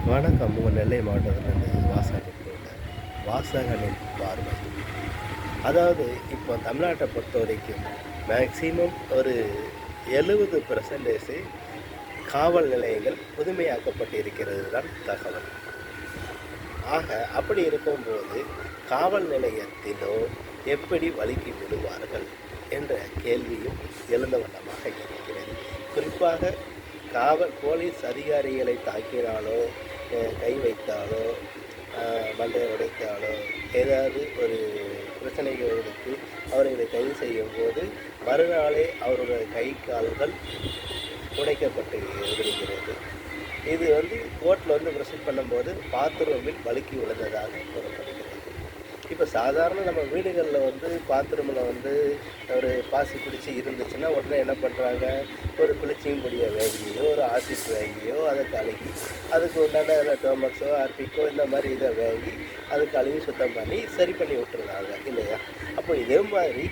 வணக்கம். உங்கள் நெல்லை மாவட்டத்திலிருந்து வாசகனின் பார்வை. அதாவது இப்போ தமிழ்நாட்டை பொறுத்த வரைக்கும் மேக்சிமம் ஒரு 70% காவல் நிலையங்கள் புதுமையாக்கப்பட்டு இருக்கிறது தான் தகவல். ஆக அப்படி இருக்கும்போது காவல் நிலையத்திலோ எப்படி வழுக்கி விடுவார்கள் என்ற கேள்வியும் எழுந்த வண்ணமாக இருக்கிறது. குறிப்பாக போலீஸ் அதிகாரிகளை தாக்கினாலோ, கை வைத்தாலோ, மண்டையை உடைத்தாலோ, ஏதாவது ஒரு பிரச்சனைகளுக்கு அவர்களை கைது செய்யும் போது மறுநாளே அவருடைய கை கால்கள் உடைக்கப்பட்டு விடுகிறது. இது கோர்ட்டில் ப்ரெசென்ட் பண்ணும்போது பாத்ரூமில் வழுக்கி விழுந்ததாக கூறப்படுகிறது. இப்போ சாதாரண நம்ம வீடுகளில் பாத்ரூமில் ஒரு பாசி பிடிச்சி இருந்துச்சுன்னா உடனே என்ன பண்ணுறாங்க, ஒரு குளிச்சிங் பொடியை வாங்கியோ, ஒரு ஆசிட் வாங்கியோ அதை கழுகி அதுக்கு உண்டான டோமக்ஸோ ஆர்பிக்கோ இந்த மாதிரி இதை வாங்கி அதை கழுவி சுத்தம் பண்ணி சரி பண்ணி விட்டுருந்தாங்க இல்லையா? அப்போ இதே மாதிரி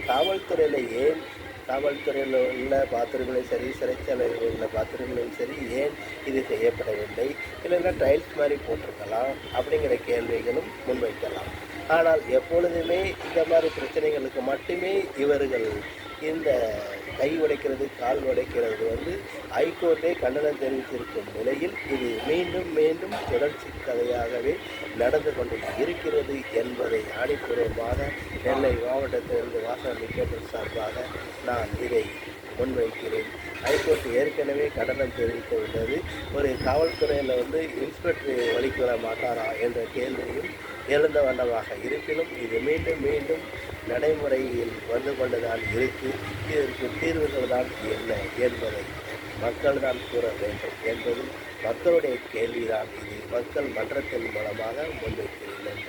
காவல்துறையில் உள்ள பாத்ரூம்லையும் சரி, சிறைச்சாலையில் உள்ள பாத்ரூம்லையும் சரி ஏன் இது செய்யப்படவில்லை, இல்லைன்னா டைல்ஸ் மாதிரி போட்டிருக்கலாம் அப்படிங்கிற கேள்விகளும் முன்வைக்கலாம். ஆனால் எப்பொழுதுமே இந்த மாதிரி பிரச்சனைகளுக்கு மட்டுமே இவர்கள் இந்த கை உடைக்கிறது, கால் உடைக்கிறது ஹைகோர்ட்டே கண்டனம் தெரிவித்திருக்கும் நிலையில் இது மீண்டும் மீண்டும் தொடர்ச்சி கதையாகவே நடந்து கொண்டு இருக்கிறது என்பதை ஆணிப்பூர்வமாக நெல்லை மாவட்டத்திலிருந்து வாசகன் கேட்டல் சார்பாக நான் இதை முன்வைக்கிறேன். ஹைகோர்ட் ஏற்கனவே கண்டனம் தெரிவித்துள்ளது. ஒரு காவல்துறையில் இன்ஸ்பெக்டர் வழிக்கு வர மாட்டாரா என்ற கேள்வியும் எழுந்த வண்ணமாக இருப்பினும் இது மீண்டும் மீண்டும் நடைமுறையில் வந்து கொண்டுதான் இருக்கு. இதற்கு தீர்வுகள் தான் என்ன என்பதை மக்கள் தான் கூற வேண்டும் என்பது மக்களுடைய கேள்விதான். இது மக்கள் மன்றத்தின் மூலமாக முன்வைக்கிறேன்.